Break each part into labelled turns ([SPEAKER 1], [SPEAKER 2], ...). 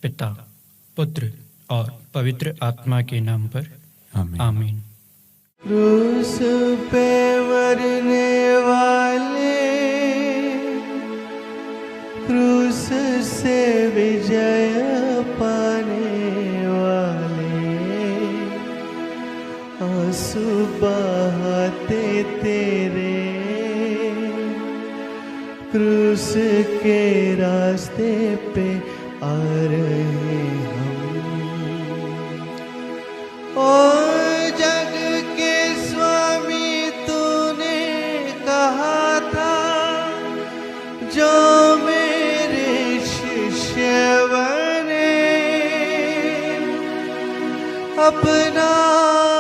[SPEAKER 1] पिता, पुत्र और पवित्र आत्मा के नाम पर
[SPEAKER 2] आमीन।
[SPEAKER 1] आमीन।
[SPEAKER 3] क्रूस पे मरने वाले, क्रूस से विजय पाने वाले, आंसू बहाते तेरे क्रूस के रास्ते पे आ रहे हम। ओ जग के स्वामी तूने कहा था, जो मेरे शिष्य बने, अपना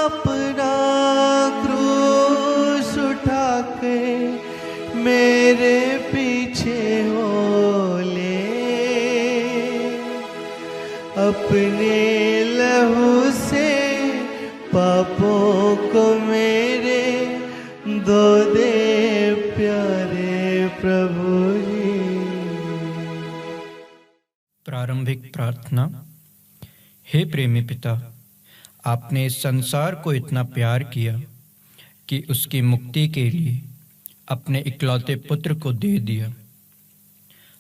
[SPEAKER 3] अपना क्रूस उठा के मेरे पीछे हो ले। अपने लहू से पापों को मेरे धो दे प्यारे प्रभु जी।
[SPEAKER 1] प्रारंभिक प्रार्थना। हे प्रेमी पिता, आपने इस संसार को इतना प्यार किया कि उसकी मुक्ति के लिए अपने इकलौते पुत्र को दे दिया।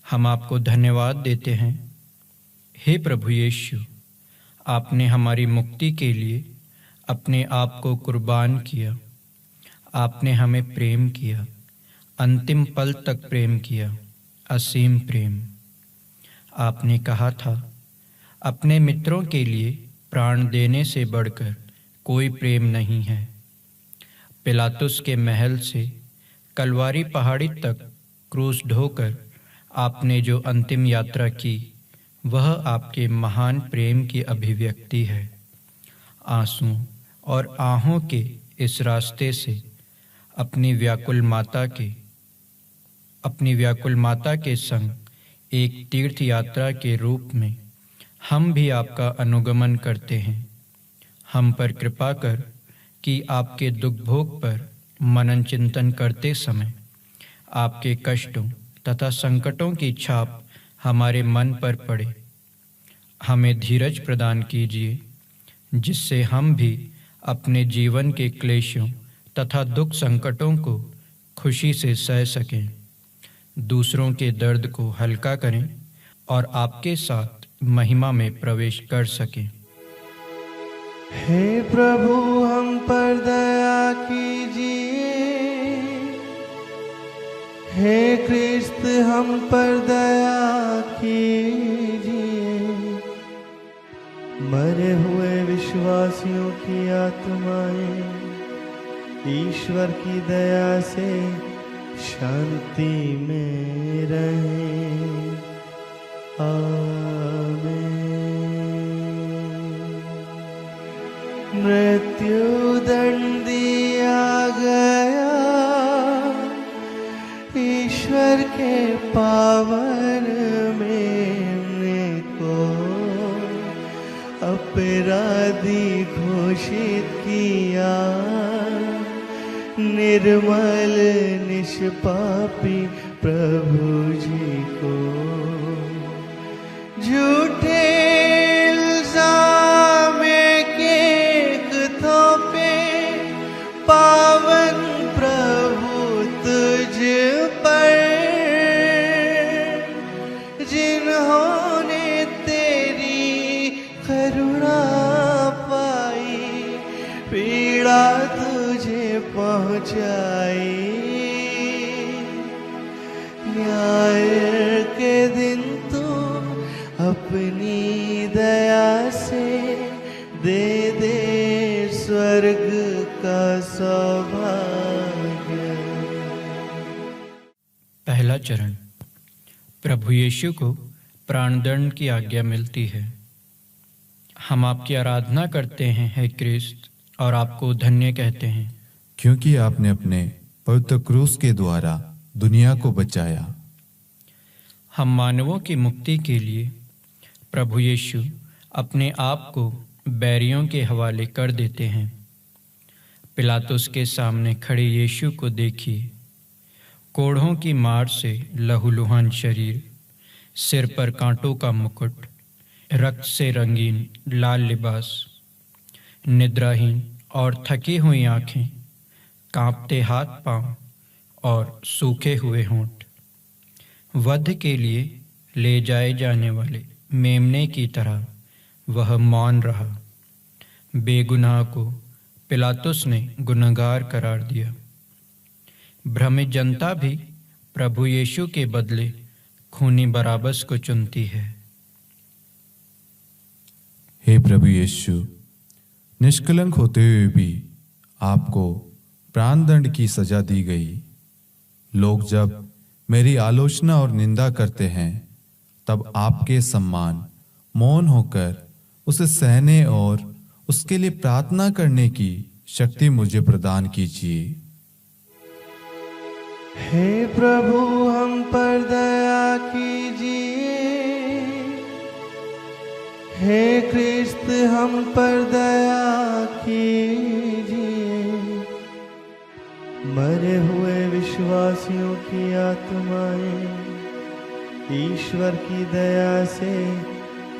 [SPEAKER 1] हम आपको धन्यवाद देते हैं। हे प्रभु यीशु, आपने हमारी मुक्ति के लिए अपने आप को कुर्बान किया। आपने हमें प्रेम किया, अंतिम पल तक प्रेम किया, असीम प्रेम। आपने कहा था, अपने मित्रों के लिए प्राण देने से बढ़कर कोई प्रेम नहीं है। पिलातुस के महल से कलवारी पहाड़ी तक क्रूस ढोकर आपने जो अंतिम यात्रा की, वह आपके महान प्रेम की अभिव्यक्ति है। आंसुओं और आहों के इस रास्ते से अपनी व्याकुल माता के संग एक तीर्थ यात्रा के रूप में हम भी आपका अनुगमन करते हैं। हम पर कृपा कर कि आपके दुख भोग पर मनन चिंतन करते समय आपके कष्टों तथा संकटों की छाप हमारे मन पर पड़े। हमें धीरज प्रदान कीजिए, जिससे हम भी अपने जीवन के क्लेशों तथा दुख संकटों को खुशी से सह सकें, दूसरों के दर्द को हल्का करें और आपके साथ महिमा में प्रवेश कर सकें।
[SPEAKER 3] हे प्रभु, हम पर दया कीजिए। हे क्रिस्त, हम पर दया कीजिए। मरे हुए विश्वासियों की आत्माएं ईश्वर की दया से शांति में रहें। आमीन। मृत्यु दंड दिया गया ईश्वर के पावन मेमने को, अपराधी घोषित किया, निर्मल निष्पापी प्रभु जी को। झूठे इल्जाम के थोपे पावन प्रभु तुझ पर, जिन्होंने तेरी करुणा पाई, पीड़ा तुझे पहुंचाई। न्याय के दिन तू अपनी दया से दे दे स्वर्ग का सौभाग्य।
[SPEAKER 1] पहला चरण। प्रभु यीशु को प्राणदंड की आज्ञा मिलती है। हम आपकी आराधना करते हैं, हे क्रिस्त, और आपको धन्य कहते हैं,
[SPEAKER 2] क्योंकि आपने अपने पवित्र क्रूस के द्वारा दुनिया को बचाया।
[SPEAKER 1] हम मानवों की मुक्ति के लिए प्रभु यीशु अपने आप को बैरियों के हवाले कर देते हैं। पिलातुस के सामने खड़े यीशु को देखिए। कोढ़ों की मार से लहूलुहान शरीर, सिर पर कांटों का मुकुट, रक्त से रंगीन लाल लिबास, निद्राहीन और थकी हुई आंखें, कांपते हाथ पांव और सूखे हुए होंठ, वध के लिए ले जाए जाने वाले मेमने की तरह वह मौन रहा। बेगुनाह को पिलातुस ने गुनहगार करार दिया। भ्रमित जनता भी प्रभु यीशु के बदले खूनी बराबस को चुनती है।
[SPEAKER 2] हे प्रभु यीशु, निष्कलंक होते हुए भी आपको प्राणदंड की सजा दी गई। लोग जब मेरी आलोचना और निंदा करते हैं, तब आपके सम्मान मौन होकर उसे सहने और उसके लिए प्रार्थना करने की शक्ति मुझे प्रदान कीजिए।
[SPEAKER 3] हे प्रभु, हम पर दया कीजिए। हे क्रिस्त, हम पर दया कीजिए। मरे हुए विश्वासियों की आत्माएं ईश्वर की दया से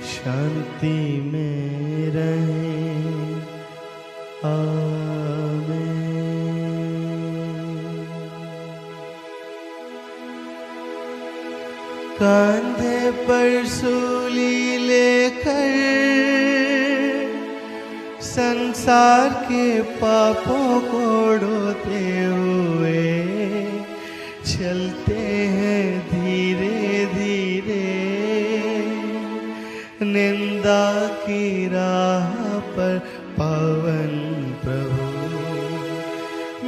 [SPEAKER 3] शांति में रहें। आमीन। कंधे पर सूली लेकर संसार के पापों को ढोते हुए चलते हैं धीरे धीरे निंदा की राह पर पावन प्रभु।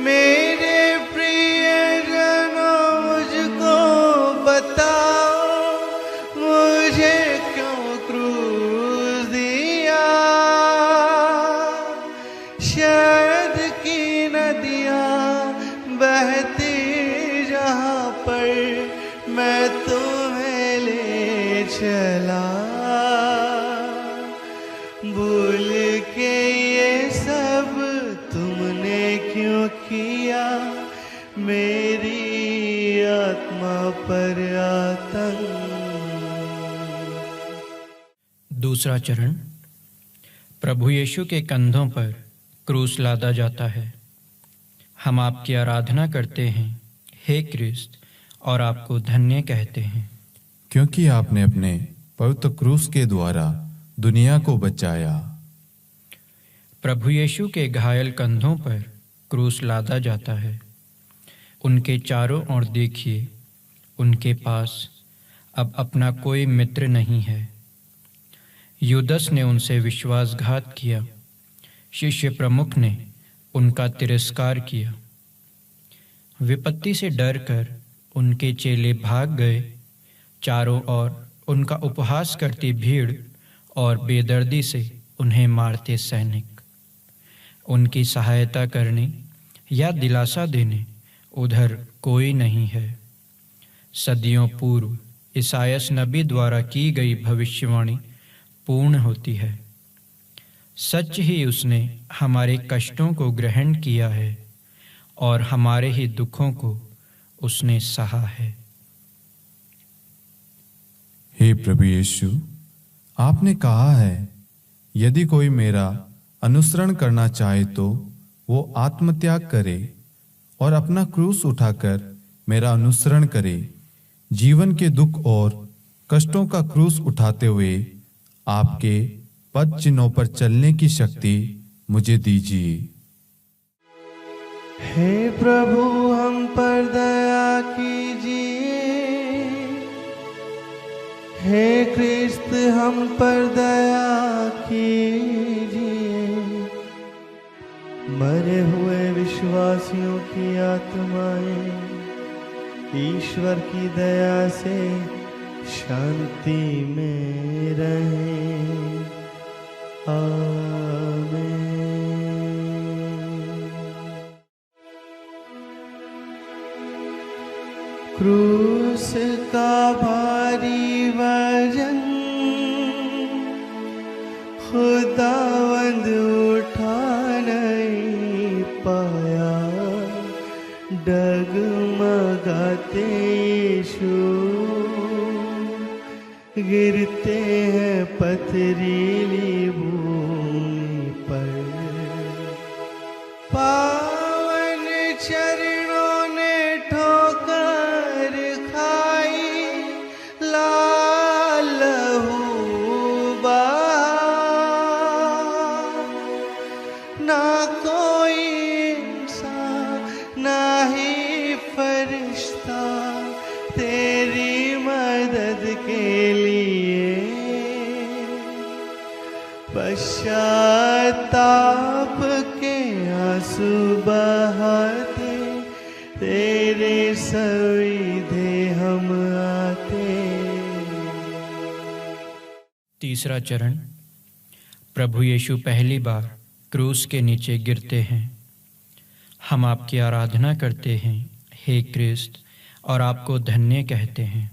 [SPEAKER 3] मेरे प्रियजनों, मुझको बताओ, मुझे क्यों क्रूस दिया? शहद की नदियाँ बहती जहाँ पर मैं तुम्हें ले चला। भूल के ये सब तुमने क्यों किया? मेरी आत्मा पर आतंक।
[SPEAKER 1] दूसरा चरण। प्रभु यीशु के कंधों पर क्रूस लादा जाता है। हम आपकी आराधना करते हैं, हे क्रिस्त, और आपको धन्य कहते हैं,
[SPEAKER 2] क्योंकि आपने अपने पवित्र क्रूस के द्वारा दुनिया को बचाया।
[SPEAKER 1] प्रभु यीशु के घायल कंधों पर क्रूस लादा जाता है। उनके चारों ओर देखिए, उनके पास अब अपना कोई मित्र नहीं है। यूदस ने उनसे विश्वासघात किया। शिष्य प्रमुख ने उनका तिरस्कार किया। विपत्ति से डरकर उनके चेले भाग गए। चारों ओर उनका उपहास करती भीड़ और बेदर्दी से उन्हें मारते सैनिक। उनकी सहायता करने या दिलासा देने उधर कोई नहीं है। सदियों पूर्व ईसायास नबी द्वारा की गई भविष्यवाणी पूर्ण होती है। सच ही उसने हमारे कष्टों को ग्रहण किया है और हमारे ही दुखों को उसने सहा है।
[SPEAKER 2] हे प्रभु यीशु, आपने कहा है, यदि कोई मेरा अनुसरण करना चाहे तो वो आत्मत्याग करे और अपना क्रूस उठाकर मेरा अनुसरण करे। जीवन के दुख और कष्टों का क्रूस उठाते हुए आपके पद चिन्हों पर चलने की शक्ति मुझे दीजिए।
[SPEAKER 3] हे प्रभु, हम पर दया कीजिए। हे क्रिस्त, हम पर दया कीजिए। मरे हुए विश्वासियों की आत्माएं ईश्वर की दया से शांति में रहें। आमीन। क्रूस का भारी वजन खुदावंद उठा नहीं पाया। डगमगाते यीशु गिरते हैं पथरीली भूमि पर। पावन चरणों ने ठोकर खाई, लाल लहू बहा। ना कोई इंसान ना ही फरिश्ता तेरी मदद के लिए पश्चाताप के आंसू बहाते, तेरे सविधे हम आते।
[SPEAKER 1] तीसरा चरण। प्रभु यीशु पहली बार क्रूस के नीचे गिरते हैं। हम आपकी आराधना करते हैं हे क्रिस्त, और आपको धन्य कहते हैं,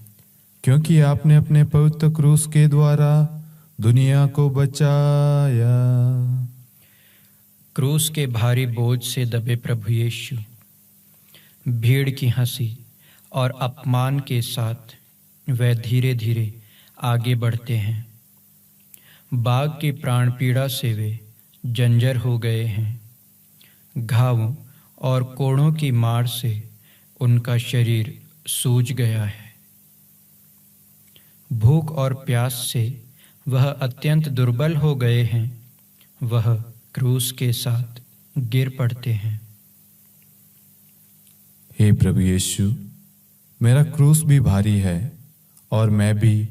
[SPEAKER 2] क्योंकि आपने अपने पवित्र क्रूस के द्वारा दुनिया को बचाया।
[SPEAKER 1] क्रूस के भारी बोझ से दबे प्रभु यीशु भीड़ की हंसी और अपमान के साथ वह धीरे धीरे आगे बढ़ते हैं। बाघ की प्राण पीड़ा से वे जंजर हो गए हैं। घावों और कोड़ों की मार से उनका शरीर सूज गया है। भूख और प्यास से वह अत्यंत दुर्बल हो गए हैं। वह क्रूस के साथ गिर पड़ते हैं।
[SPEAKER 2] हे प्रभु यीशु, मेरा क्रूस भी भारी है और मैं भी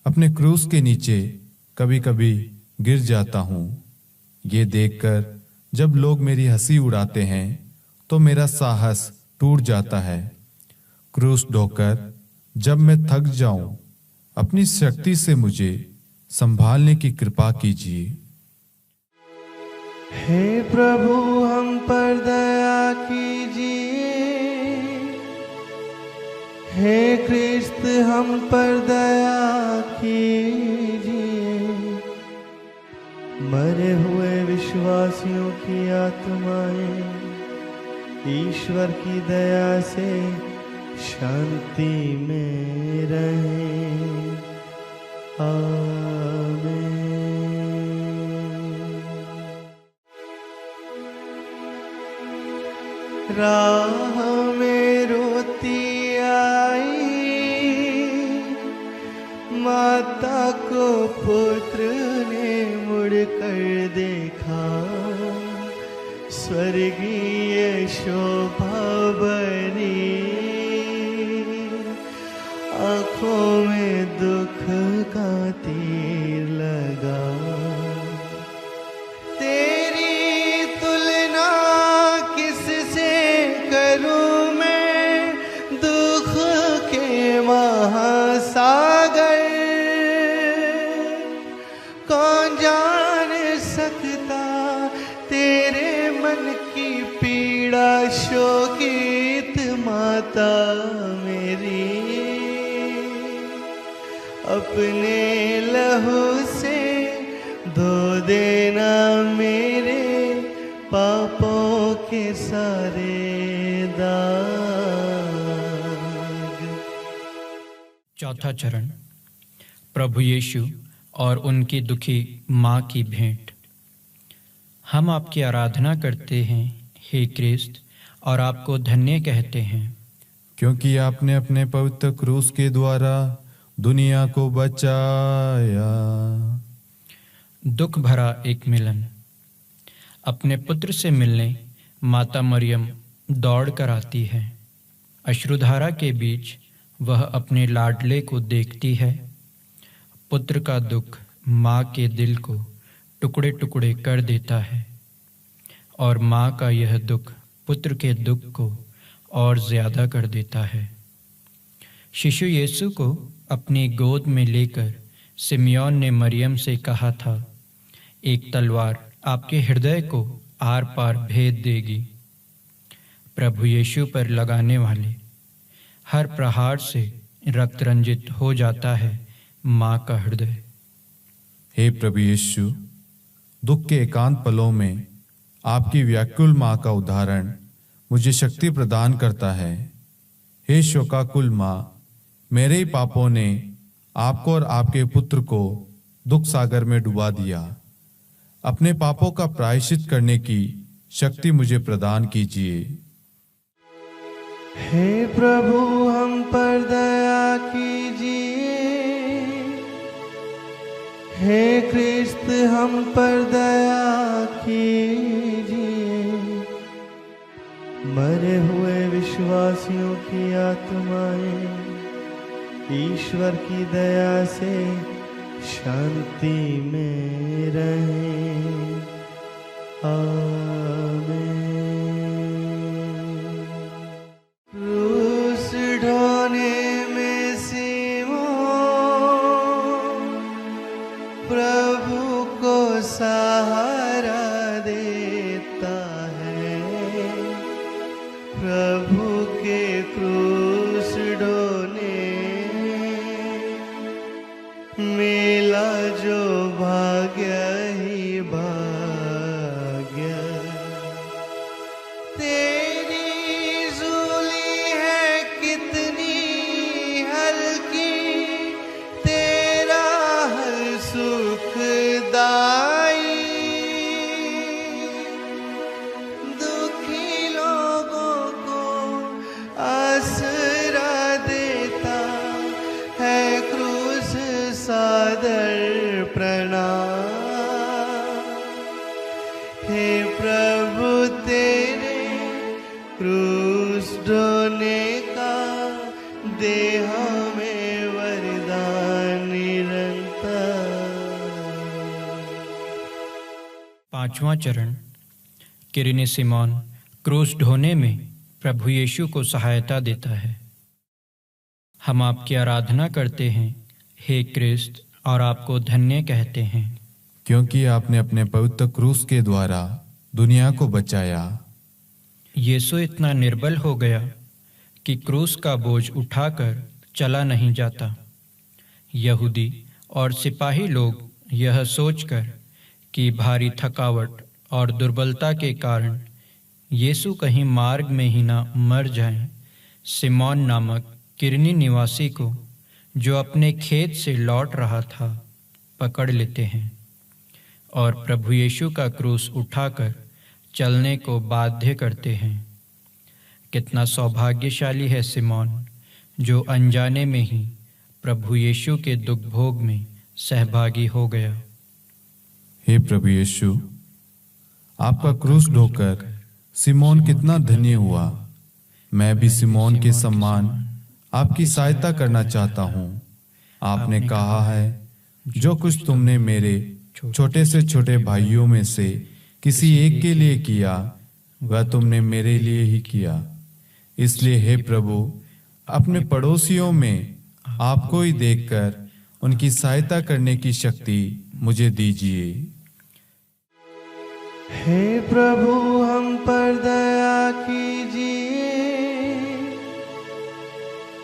[SPEAKER 2] अपने क्रूस के नीचे कभी कभी गिर जाता हूँ। ये देखकर जब लोग मेरी हंसी उड़ाते हैं तो मेरा साहस टूट जाता है। क्रूस ढोकर जब मैं थक जाऊं, अपनी शक्ति से मुझे संभालने की कृपा कीजिए।
[SPEAKER 3] हे प्रभु हम पर दया कीजिए। हे क्रिस्त हम पर दया कीजिए। मरे हुए विश्वासियों की आत्माएं ईश्वर की दया से शांति में रहें। आमीन। राह में रोती आई माता को पुत्र ने मुड़कर देखा। स्वर्गीय शोभा भरी आँखों में दुख का तीर लगा। तेरी तुलना किससे करूं मैं, दुख के महासागर। कौन जान सकता तेरे मन की पीड़ा, शोकित माता मेरी। अपने लहू से धो देना मेरे पापों के सारे दाग।
[SPEAKER 1] चौथा चरण। प्रभु यीशु और उनकी दुखी माँ की भेंट। हम आपकी आराधना करते हैं हे क्रिस्त, और आपको धन्य कहते हैं,
[SPEAKER 2] क्योंकि आपने अपने पवित्र क्रूस के द्वारा दुनिया को बचाया।
[SPEAKER 1] दुख भरा एक मिलन। अपने पुत्र से मिलने माता मरियम दौड़ कर आती है। अश्रुधारा के बीच वह अपने लाडले को देखती है। पुत्र का दुख माँ के दिल को टुकड़े टुकड़े कर देता है, और माँ का यह दुख पुत्र के दुख को और ज्यादा कर देता है। शिशु यीशु को अपनी गोद में लेकर सिमियोन ने मरियम से कहा था, एक तलवार आपके हृदय को आर पार भेद देगी। प्रभु यीशु पर लगाने वाले हर प्रहार से रक्त रंजित हो जाता है माँ का हृदय।
[SPEAKER 2] हे प्रभु यीशु, दुख के एकांत पलों में आपकी व्याकुल माँ का उदाहरण मुझे शक्ति प्रदान करता है। हे शोकाकुल माँ, मेरे ही पापों ने आपको और आपके पुत्र को दुख सागर में डुबा दिया। अपने पापों का प्रायश्चित करने की शक्ति मुझे प्रदान कीजिए।
[SPEAKER 3] हे प्रभु हम पर दया कीजिए। हे क्रिस्त हम पर दया कीजिए। मरे हुए विश्वासियों की आत्माएं ईश्वर की दया से शांति में रहें। आमीन। क्रूस ढोने में सिमोन प्रभु को सहारा देता है। प्रभु के क्रूस ढोने मिला जो भाग्य ही भाग्य। तेरी सूली है कितनी हल्की, तेरा हर सुखदाई। दुखी लोगों को आसरा देता है क्रूस सादर प्रणाम। हे प्रभु तेरे क्रूस ढोने का दे हमें वरदान निरंतर।
[SPEAKER 1] पांचवा चरण। किरनी सिमोन क्रूस ढोने में प्रभु यीशु को सहायता देता है। हम आपकी आराधना करते हैं हे क्रिस्त, और आपको धन्य कहते हैं,
[SPEAKER 2] क्योंकि आपने अपने पवित्र क्रूस के द्वारा दुनिया को बचाया।
[SPEAKER 1] यीशु इतना निर्बल हो गया कि क्रूस का बोझ उठाकर चला नहीं जाता। यहूदी और सिपाही लोग यह सोचकर कि भारी थकावट और दुर्बलता के कारण यीशु कहीं मार्ग में ही ना मर जाएं, सिमोन नामक किरनी निवासी को, जो अपने खेत से लौट रहा था, पकड़ लेते हैं और प्रभु यीशु का क्रूस उठाकर चलने को बाध्य करते हैं। कितना सौभाग्यशाली है सिमोन, जो अनजाने में ही प्रभु यीशु के दुख भोग में सहभागी हो गया।
[SPEAKER 2] हे प्रभु यीशु, आपका क्रूस ढोकर सिमोन कितना धन्य हुआ। मैं भी सिमोन के सम्मान आपकी सहायता करना चाहता हूँ। आपने कहा है, जो कुछ तुमने मेरे छोटे से छोटे भाइयों में से किसी एक के लिए किया, वह तुमने मेरे लिए ही किया। इसलिए हे प्रभु, अपने पड़ोसियों में आपको ही देखकर उनकी सहायता करने की शक्ति मुझे दीजिए।
[SPEAKER 3] हे प्रभु हम पर दया कीजिए।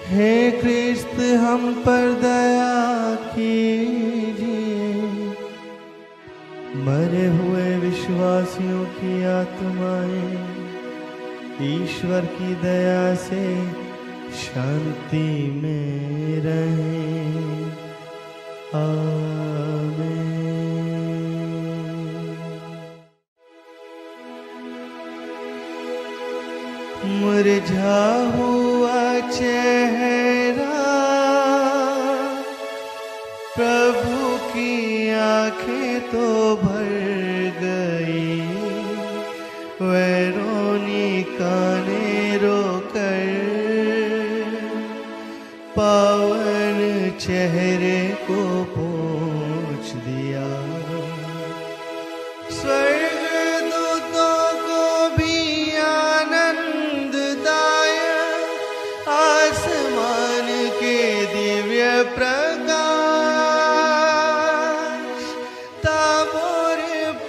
[SPEAKER 3] हे क्रिस्त हम पर दया कीजिए। मरे हुए विश्वासियों की आत्माएं ईश्वर की दया से शांति में रहें। आमीन। मुरझा हुआ चेहरा प्रभु की आंखें तो भर गई। वेरोनिका ने रोकर पावन चेहरे को पोंछ दिया। स्वर्गदूतों को भी आनंददायक आसमान के दिव्य प्रकाश। ताबोर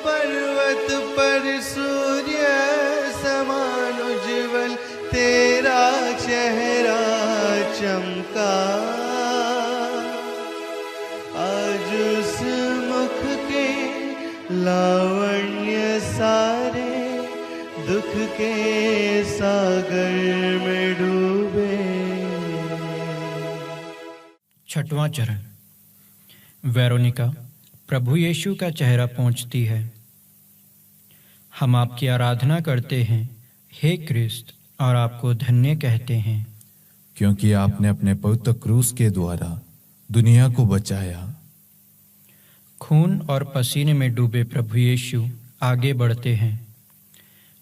[SPEAKER 3] पर्वत पर सूर्य समान उज्ज्वल तेरा चेहरा चमका। आज उस मुख के लावण्य सारे दुख के सागर में डूबे।
[SPEAKER 1] छठवां चरण। वेरोनिका प्रभु यीशु का चेहरा पोंछती है। हम आपकी आराधना करते हैं हे क्रिस्त, और आपको धन्य कहते हैं,
[SPEAKER 2] क्योंकि आपने अपने पवित्र क्रूस के द्वारा दुनिया को बचाया।
[SPEAKER 1] खून और पसीने में डूबे प्रभु यीशु आगे बढ़ते हैं।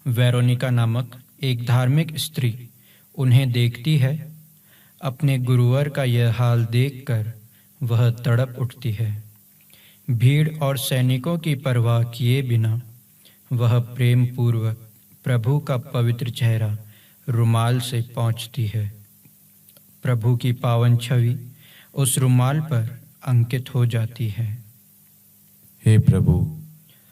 [SPEAKER 1] वेरोनिका नामक एक धार्मिक स्त्री उन्हें देखती है। अपने गुरुवर का यह हाल देखकर वह तड़प उठती है। भीड़ और सैनिकों की परवाह किए बिना वह प्रेम पूर्वक प्रभु का पवित्र चेहरा रुमाल से पोंछती है। प्रभु की पावन छवि उस रुमाल पर अंकित हो जाती है।
[SPEAKER 2] हे प्रभु,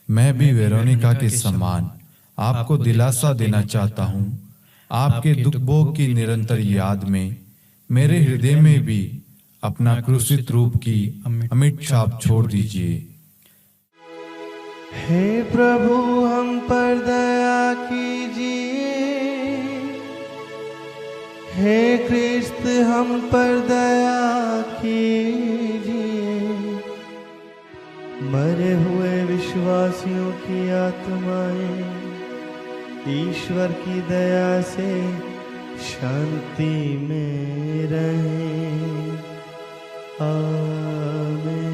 [SPEAKER 2] मैं भी वेरोनिका के समान आपको दिलासा देना चाहता हूँ। आपके दुख भोग की निरंतर याद में मेरे हृदय में भी अपना क्रूसित रूप की अमिट छाप छोड़ दीजिए।
[SPEAKER 3] हे प्रभु, हम पर दया कीजिए। हे क्रिस्त, हम पर दया कीजिए। मरे हुए विश्वासियों की आत्माएं ईश्वर की दया से शांति में रहें। आमीन।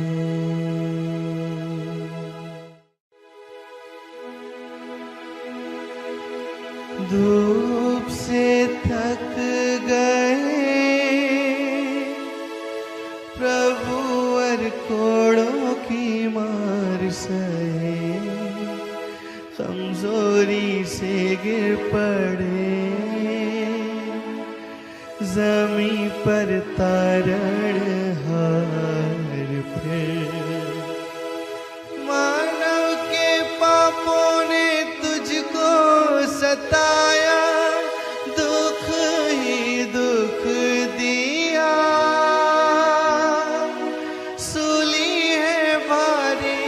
[SPEAKER 3] धूप से थक गए प्रभु, और कोड़ों की मार सहे। कमजोरी से गिर पड़े, जमीन पर तारण हार फिर। मानव के पापों ने तुझको सताया, दुख ही दुख दिया। सूली है भारी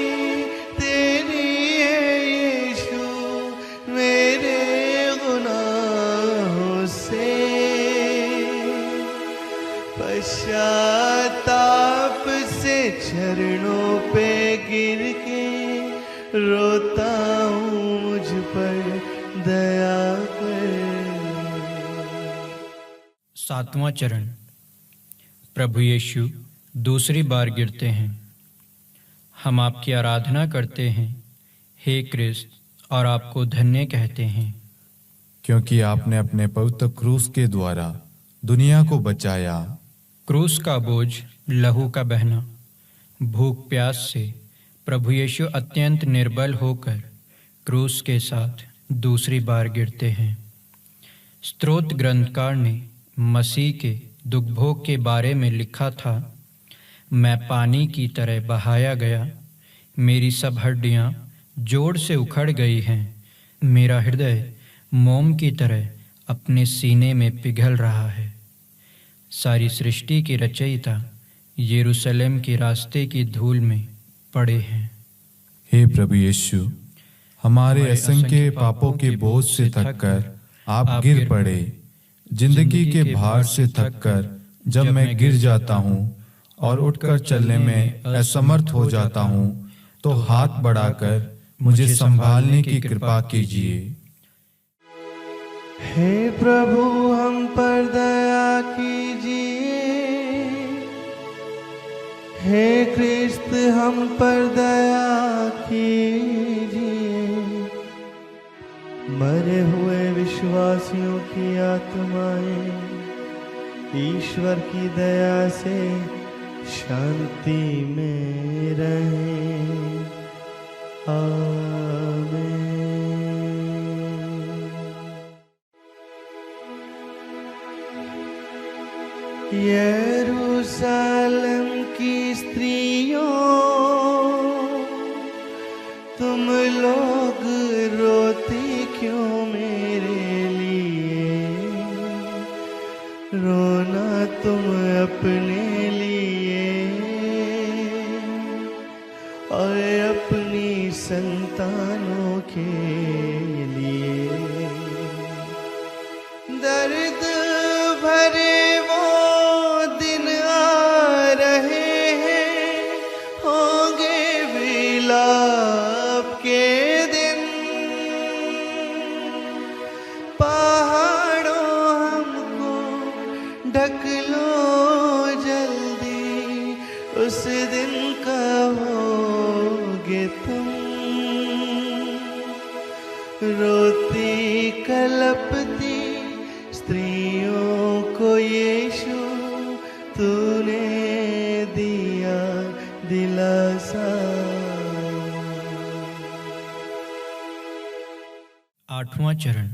[SPEAKER 3] तेरी है यीशु, मेरे गुनाहों से। पश्चाताप से चरणों पे गिर के रोता हूँ, मुझ पर दया कर।
[SPEAKER 1] 7वां चरण। प्रभु यीशु दूसरी बार गिरते हैं। हम आपकी आराधना करते हैं हे क्रिस्त, और आपको धन्य कहते हैं,
[SPEAKER 2] क्योंकि आपने अपने पवित्र क्रूस के द्वारा दुनिया को बचाया।
[SPEAKER 1] क्रूस का बोझ, लहू का बहना। भूख प्यास से प्रभु यीशु अत्यंत निर्बल होकर क्रूस के साथ दूसरी बार गिरते हैं। स्तोत्र ग्रंथकार ने मसीह के दुख भोग के बारे में लिखा था, मैं पानी की तरह बहाया गया, मेरी सब हड्डियां जोड़ से उखड़ गई हैं, मेरा हृदय मोम की तरह अपने सीने में पिघल रहा है। सारी सृष्टि की रचयिता यरूशलेम के रास्ते की धूल में पड़े हैं।
[SPEAKER 2] हे प्रभु यीशु, हमारे असंख्य पापों के बोझ से थककर आप गिर पड़े। जिंदगी के भार से थककर जब मैं गिर जाता हूँ और उठकर चलने में असमर्थ हो जाता हूँ, तो हाथ बढ़ाकर मुझे संभालने की कृपा कीजिए।
[SPEAKER 3] हे प्रभु, हम पर दया कीजिए। हे क्रिस्त, हम पर दया कीजिए। मरे हुए विश्वासियों की आत्माएं ईश्वर की दया से शांति में रहें। आमीन। यरूशलेम की स्त्रियों, तुम लोग रोती क्यों मेरे लिए? रोना तुम अपने लिए और अपनी संतानों के लिए। दर्द भरे वो दिन आ रहे हैं, तक लो जल्दी, उस दिन कहोगे तुम। रोती कलपती स्त्रियों को यीशु तूने दिया दिलासा।
[SPEAKER 1] 8वां चरण।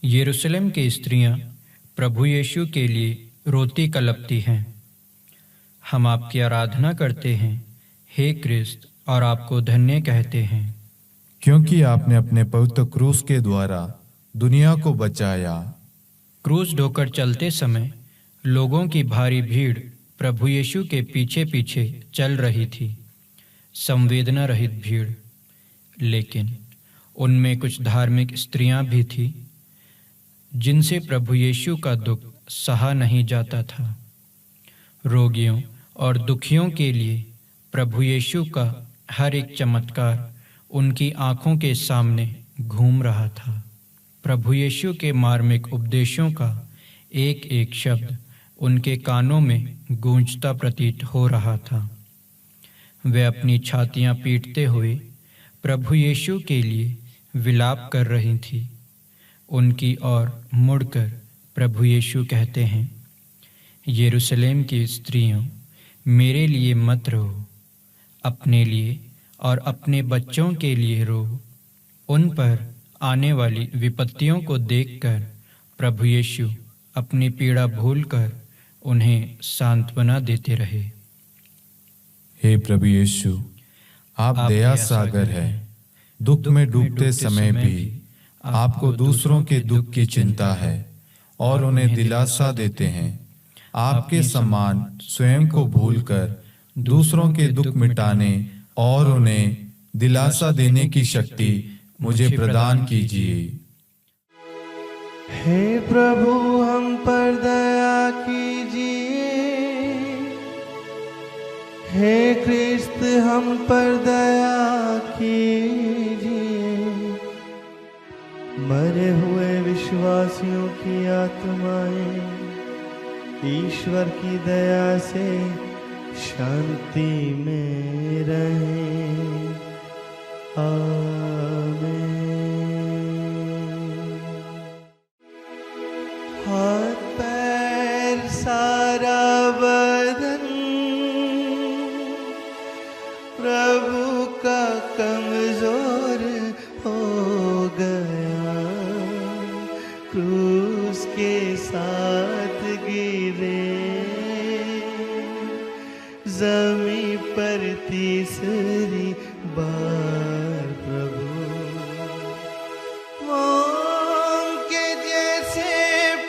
[SPEAKER 1] यरूशलेम की स्त्रियां प्रभु यीशु के लिए रोती कलपती हैं। हम आपकी आराधना करते हैं हे क्रिस्त, और आपको धन्य कहते हैं,
[SPEAKER 2] क्योंकि आपने अपने पवित्र क्रूस के द्वारा दुनिया को बचाया।
[SPEAKER 1] क्रूस ढोकर चलते समय लोगों की भारी भीड़ प्रभु यीशु के पीछे पीछे चल रही थी, संवेदना रहित भीड़। लेकिन उनमें कुछ धार्मिक स्त्रियां भी थीं जिनसे प्रभु यीशु का दुख सहा नहीं जाता था। रोगियों और दुखियों के लिए प्रभु यीशु का हर एक चमत्कार उनकी आंखों के सामने घूम रहा था। प्रभु यीशु के मार्मिक उपदेशों का एक एक शब्द उनके कानों में गूंजता प्रतीत हो रहा था। वे अपनी छातियां पीटते हुए प्रभु यीशु के लिए विलाप कर रही थी। उनकी ओर मुड़कर प्रभु यीशु कहते हैं, यरूशलेम की स्त्रियों, मेरे लिए मत रो, अपने लिए और अपने बच्चों के लिए रो। उन पर आने वाली विपत्तियों को देखकर प्रभु यीशु अपनी पीड़ा भूलकर उन्हें सांत्वना देते रहे।
[SPEAKER 2] हे प्रभु यीशु, आप दया सागर है। दुख में डूबते समय भी आपको दूसरों के दुख की चिंता है और उन्हें दिलासा देते हैं। आपके समान स्वयं को भूलकर दूसरों के दुख मिटाने और उन्हें दिलासा देने की शक्ति मुझे प्रदान कीजिए।
[SPEAKER 3] हे प्रभु, हम पर दया कीजिए। हे क्रिस्त, हम पर दया कीजिए। मरे हुए विश्वासियों की आत्माएं ईश्वर की दया से शांति में रहें। आमीन। हाथ पैर सारा बदन प्रभु का कमजोर हो गया। क्रूस के साथ गिरे जमी पर तीसरी बार प्रभु। मोम के जैसे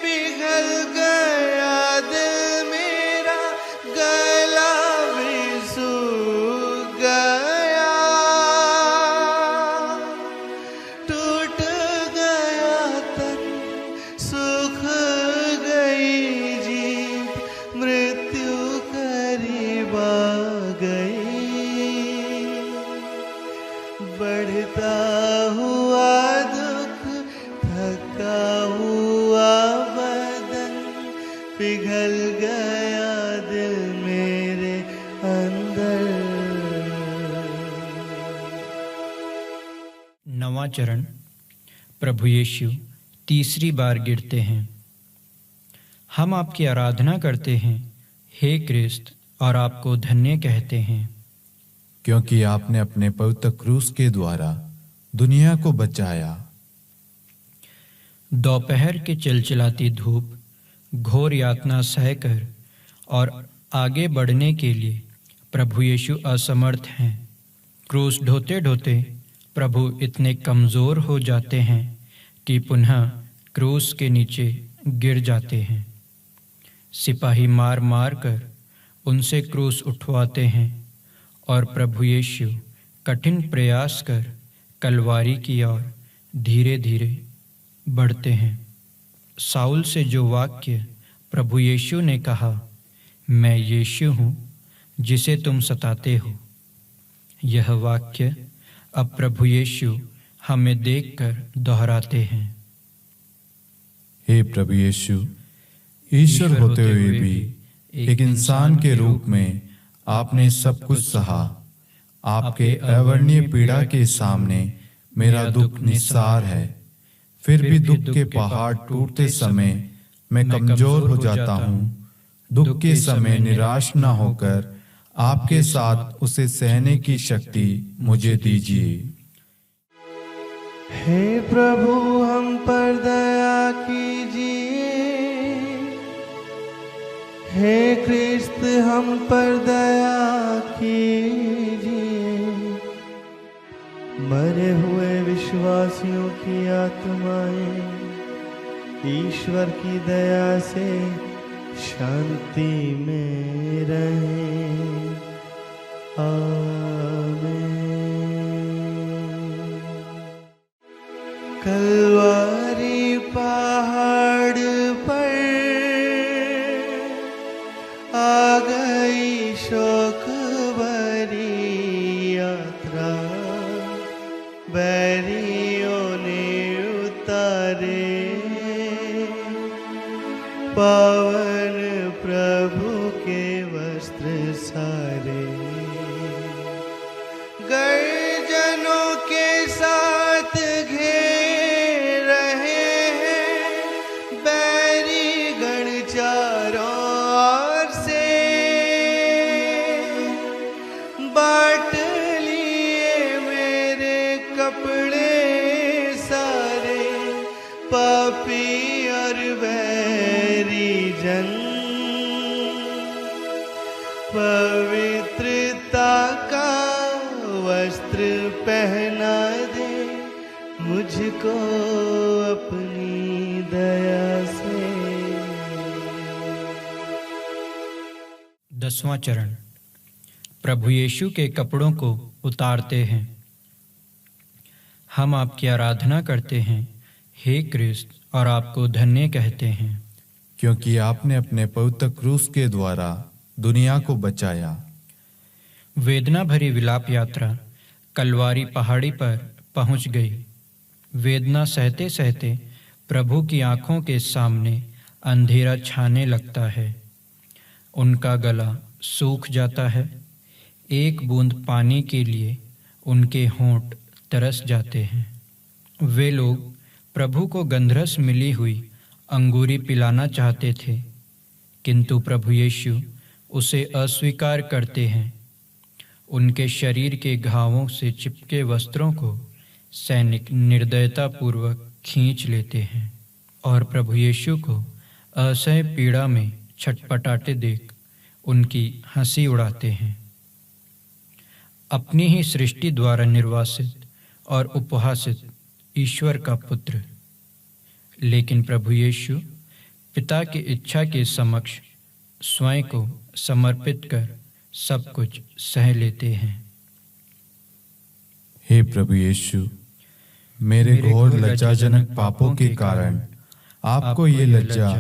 [SPEAKER 3] पिघल गया दिल मेरा, गला भी सूख गया। टूट गया तन, सुख गई जीत, मृत्यु करीब आ गई। बढ़ता हुआ दुख, थका हुआ बदन, पिघल गया दिल मेरे अंदर।
[SPEAKER 1] 9वां चरण। प्रभु यीशु तीसरी बार गिरते हैं। हम आपकी आराधना करते हैं हे क्रिस्त, और आपको धन्य कहते हैं,
[SPEAKER 2] क्योंकि आपने अपने पवित्र क्रूस के द्वारा दुनिया को बचाया।
[SPEAKER 1] दोपहर की चिलचिलाती धूप, घोर यातना सहकर और आगे बढ़ने के लिए प्रभु यीशु असमर्थ हैं। क्रूस ढोते ढोते प्रभु इतने कमज़ोर हो जाते हैं कि पुनः क्रूस के नीचे गिर जाते हैं। सिपाही मार मार कर उनसे क्रूस उठवाते हैं और प्रभु यीशु कठिन प्रयास कर कलवारी की ओर धीरे धीरे बढ़ते हैं। साउल से जो वाक्य प्रभु यीशु ने कहा, मैं यीशु हूँ जिसे तुम सताते हो, यह वाक्य अब प्रभु यीशु हमें देखकर दोहराते हैं।
[SPEAKER 2] हे प्रभु यीशु, ईश्वर होते हुए भी एक इंसान के रूप में आपने सब कुछ सहा। आपके अवर्णीय पीड़ा के सामने मेरा दुख निस्सार है। फिर भी दुख के पहाड़ टूटते समय मैं कमजोर हो जाता हूँ। दुख के समय निराश न होकर आपके साथ उसे सहने की शक्ति मुझे दीजिए।
[SPEAKER 3] हे प्रभु हम पर दया कीजिए। हे क्रिस्त हम पर दया कीजिए। मरे हुए विश्वासियों की आत्माएं ईश्वर की दया से शांति में रहें। आमीन। कलवारी पहाड़ पर आ गई शोक भरी यात्रा। बैरियों ने उतारे पावन प्रभु के वस्त्र सारे। गर्जनों के साथ घेर रहे हैं बैरी गण चारों ओर से। बांट लिए मेरे कपड़े सारे पापी और बैरी जन। पवित्रता का वस्त्र पहना दे मुझको अपनी दया से।
[SPEAKER 1] 10वां चरण। प्रभु यीशु के कपड़ों को उतारते हैं। हम आपकी आराधना करते हैं हे क्रिस्त, और आपको धन्य कहते हैं,
[SPEAKER 2] क्योंकि आपने अपने पवित्र क्रूस के द्वारा दुनिया को बचाया।
[SPEAKER 1] वेदना भरी विलाप यात्रा कलवारी पहाड़ी पर पहुंच गई। वेदना सहते सहते प्रभु की आंखों के सामने अंधेरा छाने लगता है। उनका गला सूख जाता है। एक बूंद पानी के लिए उनके होंठ तरस जाते हैं। वे लोग प्रभु को गंधरस मिली हुई अंगूरी पिलाना चाहते थे, किंतु प्रभु यीशु उसे अस्वीकार करते हैं। उनके शरीर के घावों से चिपके वस्त्रों को सैनिक निर्दयतापूर्वक खींच लेते हैं और प्रभु यीशु को असह्य पीड़ा में छटपटाते देख उनकी हंसी उड़ाते हैं। अपनी ही सृष्टि द्वारा निर्वासित और उपहासित ईश्वर का पुत्र, लेकिन प्रभु यीशु पिता की इच्छा के समक्ष स्वयं को समर्पित कर सब कुछ सह लेते हैं।
[SPEAKER 2] हे प्रभु यीशु, मेरे घोर लज्जाजनक पापों के कारण आपको ये लज्जा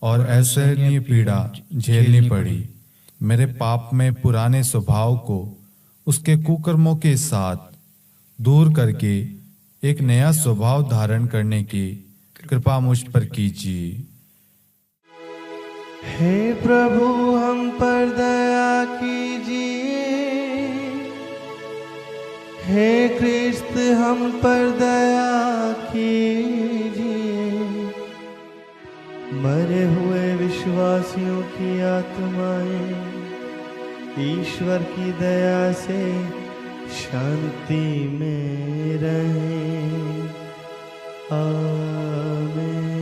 [SPEAKER 2] और असहनीय पीड़ा झेलनी पड़ी। मेरे पाप में पुराने स्वभाव को उसके कुकर्मों के साथ दूर करके एक नया स्वभाव धारण करने की कृपा मुझ पर कीजिए।
[SPEAKER 3] हे प्रभु हम पर दया कीजिए। हे क्रिस्त हम पर दया कीजिए। मरे हुए विश्वासियों की आत्माएं ईश्वर की दया से शांति में रहें। आमीन।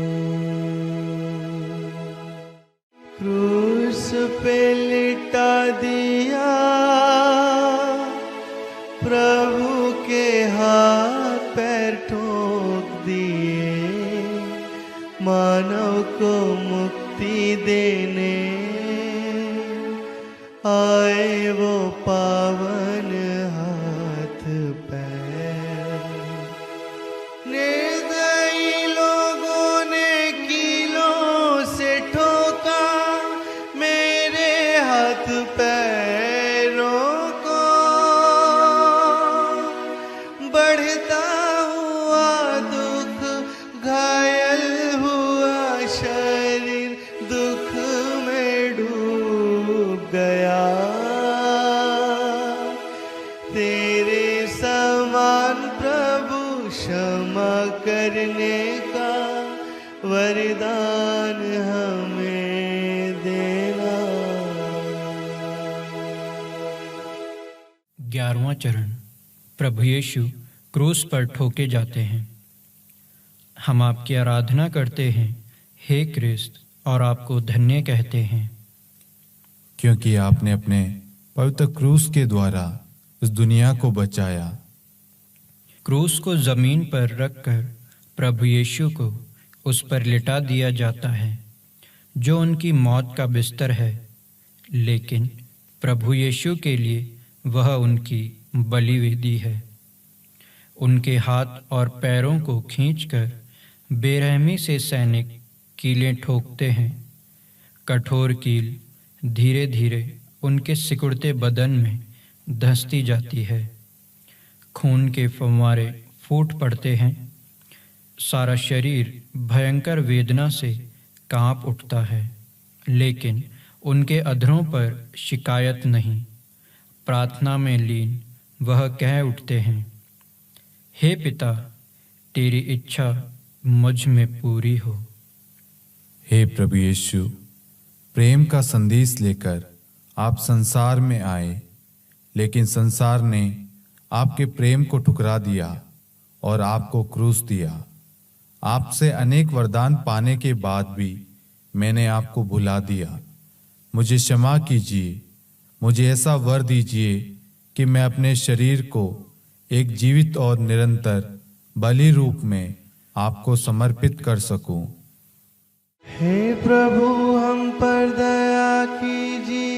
[SPEAKER 3] क्रूस पे लिटा दिया प्रभु के हाथ पैर ठोक दिए। मानव को मुक्ति देने आए वो पावन हाथ पैर। निर्दयी लोगों ने कीलों से ठोका मेरे हाथ पैरों को। बढ़ता हुआ दुख, घायल हुआ शरीर, दुख वरदान हमें देना।
[SPEAKER 1] 11वां चरण। प्रभु यीशु क्रूस पर ठोके जाते हैं। हम आपकी आराधना करते हैं, हे क्रिस्त, और आपको धन्य कहते हैं,
[SPEAKER 2] क्योंकि आपने अपने पवित्र क्रूस के द्वारा इस दुनिया को बचाया।
[SPEAKER 1] क्रूस को जमीन पर रखकर प्रभु यीशु को उस पर लिटा दिया जाता है, जो उनकी मौत का बिस्तर है, लेकिन प्रभु यीशु के लिए वह उनकी बलिवेदी है। उनके हाथ और पैरों को खींचकर बेरहमी से सैनिक कीलें ठोकते हैं। कठोर कील धीरे धीरे उनके सिकुड़ते बदन में धंसती जाती है। खून के फव्वारे फूट पड़ते हैं। सारा शरीर भयंकर वेदना से कांप उठता है, लेकिन उनके अधरों पर शिकायत नहीं। प्रार्थना में लीन वह कह उठते हैं, हे पिता, तेरी इच्छा मुझ में पूरी हो।
[SPEAKER 2] हे प्रभु यीशु, प्रेम का संदेश लेकर आप संसार में आए, लेकिन संसार ने आपके प्रेम को ठुकरा दिया और आपको क्रूस दिया। आपसे अनेक वरदान पाने के बाद भी मैंने आपको भुला दिया। मुझे क्षमा कीजिए। मुझे ऐसा वर दीजिए कि मैं अपने शरीर को एक जीवित और निरंतर बलि रूप में आपको समर्पित कर सकूं।
[SPEAKER 3] हे प्रभु, हम पर दया कीजिए।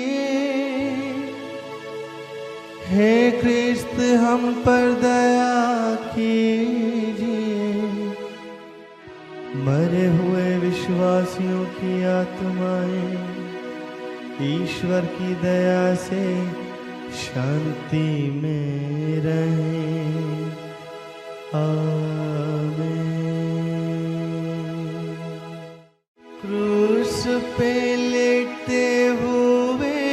[SPEAKER 3] हे क्रिस्त, हम पर दया कीजिए। मरे हुए विश्वासियों की आत्माएं ईश्वर की दया से शांति में रहें। आमीन। क्रूस पे लेटते हुए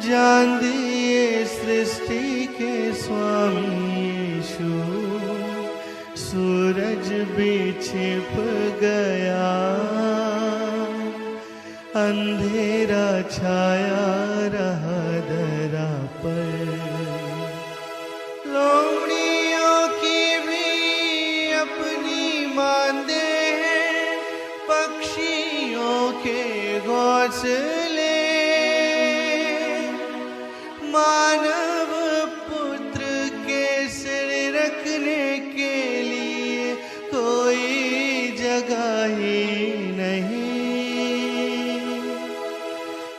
[SPEAKER 3] जान दिए सृष्टि के स्वामी यीशु। सूरज भी छिप गया, अंधेरा छाया रहा धरा पर। लोमड़ियों की भी अपनी मांदे हैं, पक्षियों के घोंसले। मानव पुत्र के सिर रखने के लिए कोई जगह ही नहीं।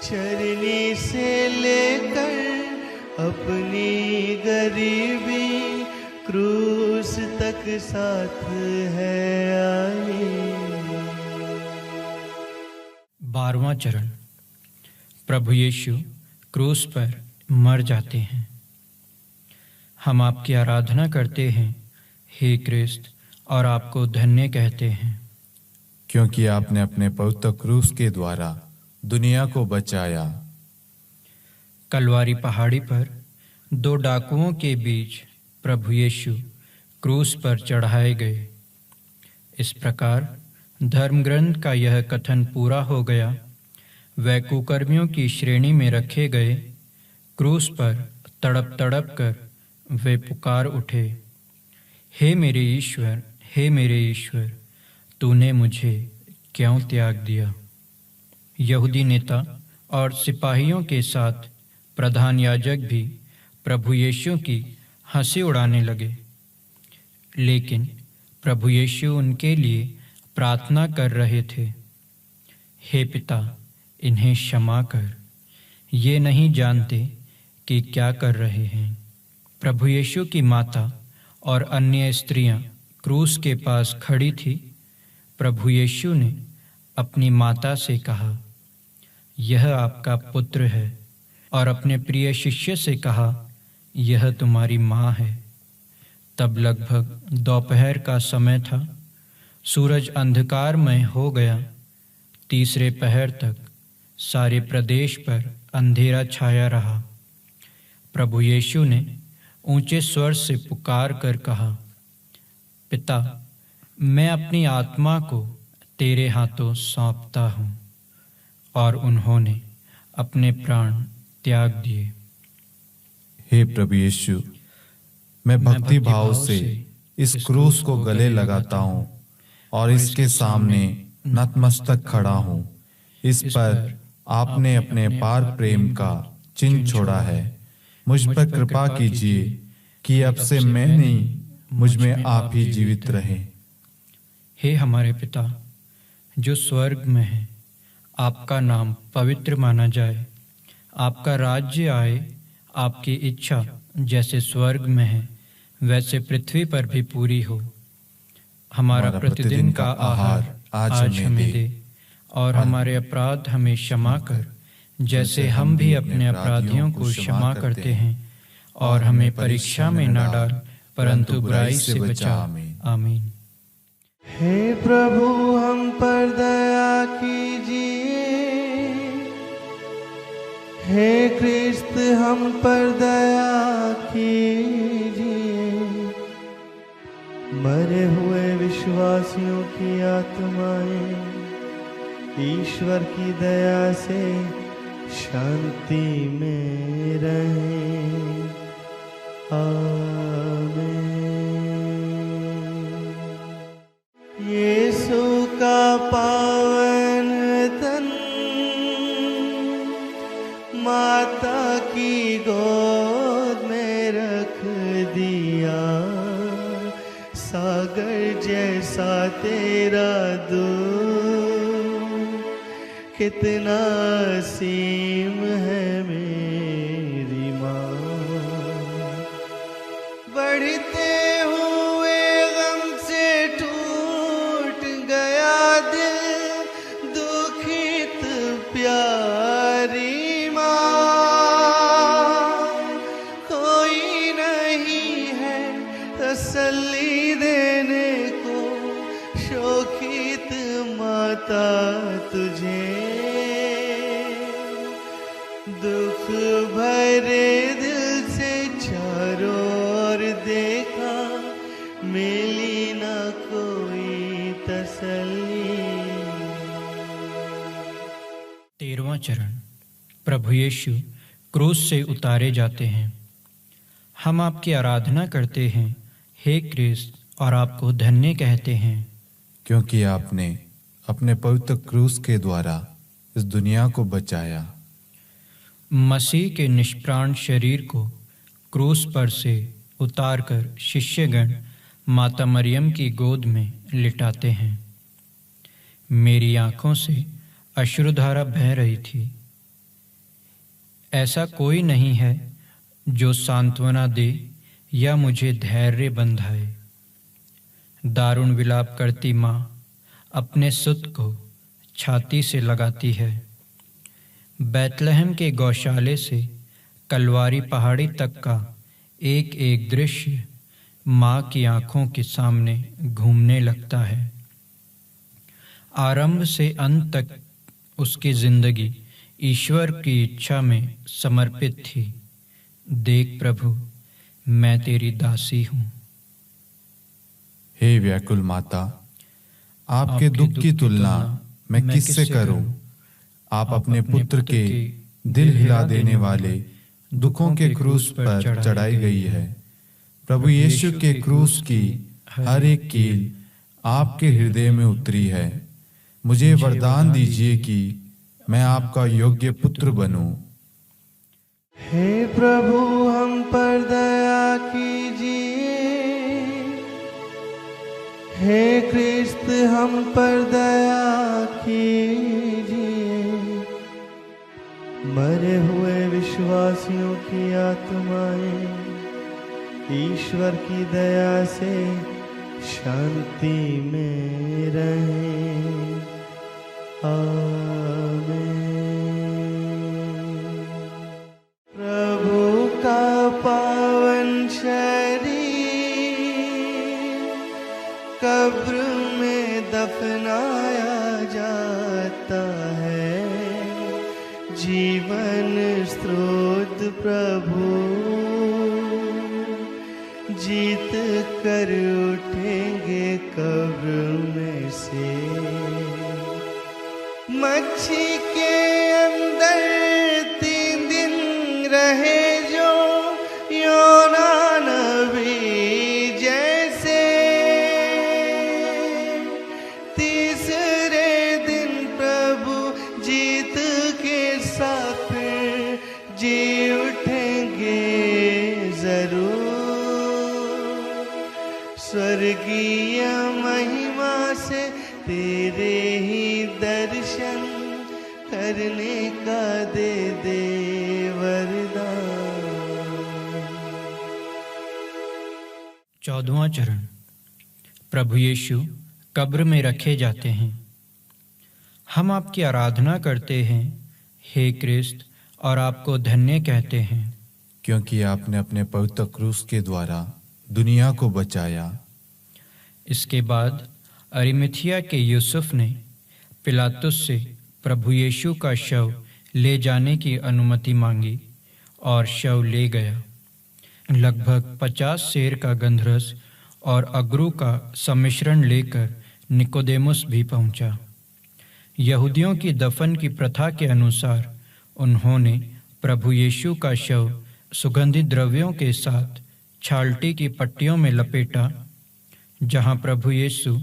[SPEAKER 3] चरनी से लेकर अपनी गरीबी क्रूस तक साथ है आई।
[SPEAKER 1] 12वां चरण। प्रभु यीशु क्रूस पर मर जाते हैं। हम आपकी आराधना करते हैं, हे क्रिस्त, और आपको धन्य कहते हैं,
[SPEAKER 2] क्योंकि आपने अपने पवित्र क्रूस के द्वारा दुनिया को बचाया।
[SPEAKER 1] कलवारी पहाड़ी पर 2 डाकुओं के बीच प्रभु यीशु क्रूस पर चढ़ाए गए। इस प्रकार धर्म ग्रंथ का यह कथन पूरा हो गया। वह कुकर्मियों की श्रेणी में रखे गए। क्रूस पर तड़प तड़प कर वे पुकार उठे, हे मेरे ईश्वर, हे मेरे ईश्वर, तूने मुझे क्यों त्याग दिया। यहूदी नेता और सिपाहियों के साथ प्रधान याजक भी प्रभु यीशु की हंसी उड़ाने लगे, लेकिन प्रभु यीशु उनके लिए प्रार्थना कर रहे थे, हे पिता, इन्हें क्षमा कर, ये नहीं जानते कि क्या कर रहे हैं। प्रभु यीशु की माता और अन्य स्त्रियां क्रूस के पास खड़ी थी। प्रभु यीशु ने अपनी माता से कहा, यह आपका पुत्र है, और अपने प्रिय शिष्य से कहा, यह तुम्हारी माँ है। तब लगभग दोपहर का समय था। सूरज अंधकारमय हो गया। तीसरे पहर तक सारे प्रदेश पर अंधेरा छाया रहा। प्रभु यीशु ने ऊंचे स्वर से पुकार कर कहा, पिता, मैं अपनी आत्मा को तेरे हाथों सौंपता हूँ। और उन्होंने अपने प्राण त्याग दिए।
[SPEAKER 2] हे प्रभु यीशु, मैं भक्ति भाव से इस क्रूस को गले लगाता हूँ और इसके सामने नतमस्तक खड़ा हूँ। इस पर आपने अपने पार प्रेम का चिन्ह छोड़ा है। मुझ पर कृपा कीजिए कि अब से मैं नहीं, मुझ में आप ही जीवित रहे।
[SPEAKER 1] हे हमारे पिता जो स्वर्ग में है, आपका नाम पवित्र माना जाए। आपका राज्य आए। आपकी इच्छा जैसे स्वर्ग में है वैसे पृथ्वी पर भी पूरी हो। हमारा प्रतिदिन का आहार आज हमें दे, और हमारे अपराध हमें क्षमा कर जैसे हम भी अपने अपराधियों को क्षमा करते हैं। और हमें परीक्षा में न डाल, परंतु बुराई से बचा। आमीन।
[SPEAKER 3] हे प्रभु हम पर दया कीजिए। हे क्रिस्त हम पर दया कीजिए। मरे हुए विश्वासियों की आत्माएं ईश्वर की दया से शांति में रहें। आमीन। यीशु का पावन तन माता की गोद में रख दिया। सागर जैसा तेरा दूध कितना सीम है मेरी माँ। बढ़ते हुए गम से टूट गया दिल, दुखित प्यारी माँ। कोई नहीं है तसल्ली देने को, शोकित माता तुझे। दुख भरे दिल से चारों ओर देखा, मिली न कोई तसल्ली।
[SPEAKER 1] 13वां चरण। प्रभु यीशु क्रूस से उतारे जाते हैं। हम आपकी आराधना करते हैं हे क्रिस्त, और आपको धन्य कहते हैं,
[SPEAKER 2] क्योंकि आपने अपने पवित्र क्रूस के द्वारा इस दुनिया को बचाया।
[SPEAKER 1] मसीह के निष्प्राण शरीर को क्रूस पर से उतारकर शिष्यगण माता मरियम की गोद में लिटाते हैं। मेरी आंखों से अश्रुधारा बह रही थी। ऐसा कोई नहीं है जो सांत्वना दे या मुझे धैर्य बंधाए। दारुण विलाप करती माँ अपने सुत को छाती से लगाती है। बैतलहम के गौशाले से कलवारी पहाड़ी तक का एक एक दृश्य माँ की आंखों के सामने घूमने लगता है। आरंभ से अंत तक उसकी जिंदगी ईश्वर की इच्छा में समर्पित थी। देख प्रभु, मैं तेरी दासी हूँ।
[SPEAKER 2] हे व्याकुल माता, आपके दुख की तुलना मैं किससे करूं? आप अपने पुत्र के दिल हिला देने वाले दुखों के क्रूस पर चढ़ाई गई है। प्रभु यीशु के क्रूस की हर एक कील आपके हृदय में उतरी है। मुझे वरदान दीजिए कि मैं आपका योग्य पुत्र बनूं।
[SPEAKER 3] हे प्रभु हम पर दया कीजिए। हे क्रिस्त हम पर दया कीजिए। मरे हुए विश्वासियों की आत्माएं ईश्वर की दया से शांति में रहें। आमीन। प्रभु का पावन शरीर कब्र में दफनाया जाता है। जीवन स्रोत प्रभु जीत कर उठेंगे कब्र में से। मच्छी के अंदर 3 दिन रहे जो योना नबी जैसे। तीसरे दिन प्रभु जीत के साथ फिर जी उठेंगे जरूर। स्वर्गीय महिमा से तेरे ही दर्शन करने का दे दे वरदान।
[SPEAKER 1] 14वां चरण। प्रभु यीशु कब्र में रखे जाते हैं। हम आपकी आराधना करते हैं हे क्रिस्त, और आपको धन्य कहते हैं,
[SPEAKER 2] क्योंकि आपने अपने पवित्र क्रूस के द्वारा दुनिया को बचाया।
[SPEAKER 1] इसके बाद अरिमथिया के यूसुफ ने पिलातुस से प्रभु यीशु का शव ले जाने की अनुमति मांगी और शव ले गया। लगभग 50 सेर का गंधरस और अगरू का सम्मिश्रण लेकर निकोदेमुस भी पहुंचा। यहूदियों की दफन की प्रथा के अनुसार उन्होंने प्रभु यीशु का शव सुगंधित द्रव्यों के साथ छालटी की पट्टियों में लपेटा। जहां प्रभु यीशु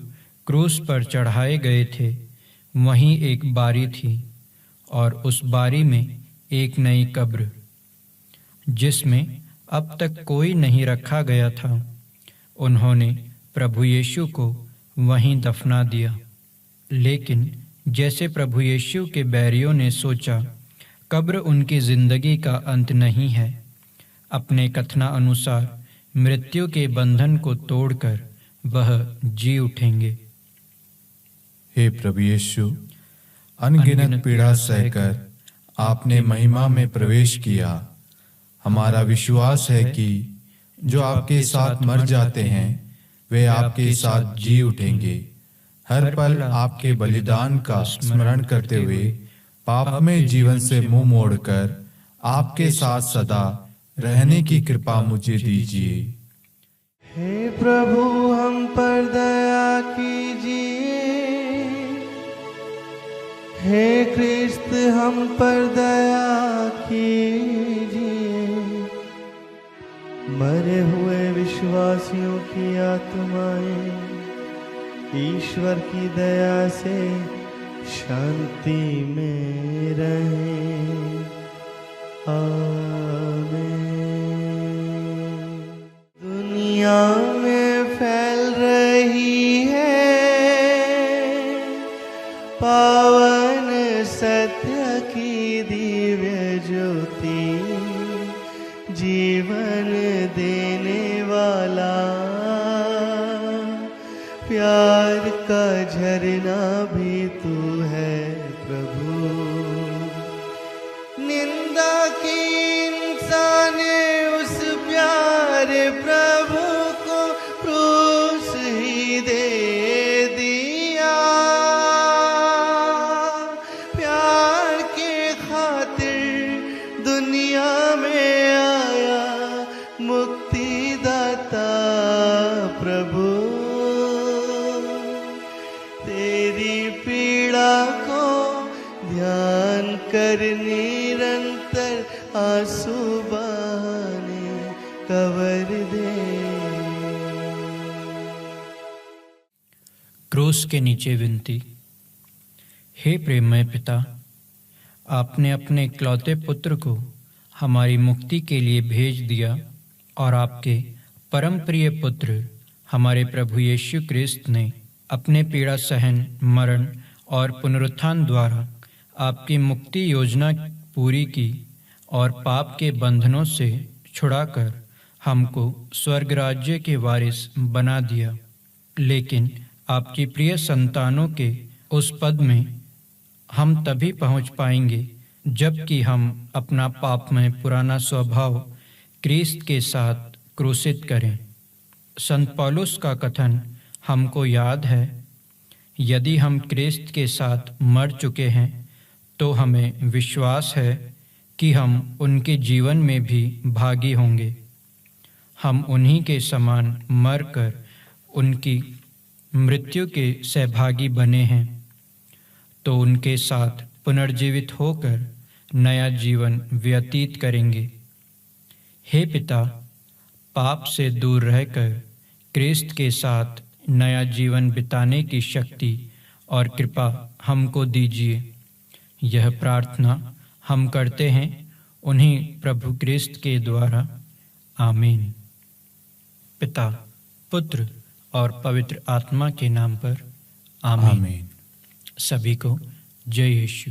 [SPEAKER 1] क्रूस पर चढ़ाए गए थे वहीं एक बारी थी, और उस बारी में एक नई कब्र जिसमें अब तक कोई नहीं रखा गया था। उन्होंने प्रभु यीशु को वहीं दफना दिया। लेकिन जैसे प्रभु यीशु के बैरियों ने सोचा कब्र उनकी जिंदगी का अंत नहीं है, अपने कथना अनुसार मृत्यु के बंधन को तोड़कर वह जी उठेंगे।
[SPEAKER 2] हे प्रभु यीशु, अनगिनत पीड़ा सहकर आपने महिमा में प्रवेश किया। हमारा विश्वास है कि जो आपके साथ मर जाते हैं वे आपके साथ जी उठेंगे। हर पल आपके बलिदान का स्मरण करते हुए पापमय जीवन से मुंह मोड़कर आपके साथ सदा रहने की कृपा मुझे दीजिए।
[SPEAKER 3] हे प्रभु हम पर दया कीजिए। हे क्रिस्त हम पर दया कीजिए। मरे हुए विश्वासियों की आत्माएं ईश्वर की दया से शांति में रहें। आमीन। दुनिया में फैल रही है पावन सत्य की दिव्य ज्योति। जीवन देने वाला प्यार का झरना भी तू है प्रभु। निंदा की इंसान उस प्यारे प्रभु को क्रूस ही दे दिया। प्यार के खातिर दुनिया में आया मुक्तिदाता प्रभु। तेरी पीड़ा को ध्यान कर निरंतर आंसू बहाने कवर दे।
[SPEAKER 1] क्रूस के नीचे विनती। हे प्रेममय पिता, आपने अपने इकलौते पुत्र को हमारी मुक्ति के लिए भेज दिया, और आपके परम प्रिय पुत्र हमारे प्रभु यीशु क्रिस्त ने अपने पीड़ा सहन, मरण और पुनरुत्थान द्वारा आपकी मुक्ति योजना पूरी की और पाप के बंधनों से छुड़ाकर हमको स्वर्ग राज्य के वारिस बना दिया। लेकिन आपकी प्रिय संतानों के उस पद में हम तभी पहुंच पाएंगे जबकि हम अपना पापमय पुराना स्वभाव क्रिस्त के साथ क्रूसित करें। संत पौलुस का कथन हमको याद है, यदि हम क्रिस्त के साथ मर चुके हैं तो हमें विश्वास है कि हम उनके जीवन में भी भागी होंगे। हम उन्हीं के समान मरकर उनकी मृत्यु के सहभागी बने हैं, तो उनके साथ पुनर्जीवित होकर नया जीवन व्यतीत करेंगे। हे पिता, पाप से दूर रहकर क्रिस्त के साथ नया जीवन बिताने की शक्ति और कृपा हमको दीजिए। यह प्रार्थना हम करते हैं उन्हीं प्रभु क्रिस्त के द्वारा। आमीन। पिता, पुत्र और पवित्र आत्मा के नाम पर आमीन।
[SPEAKER 2] आमीन।
[SPEAKER 1] सभी को जय यीशु।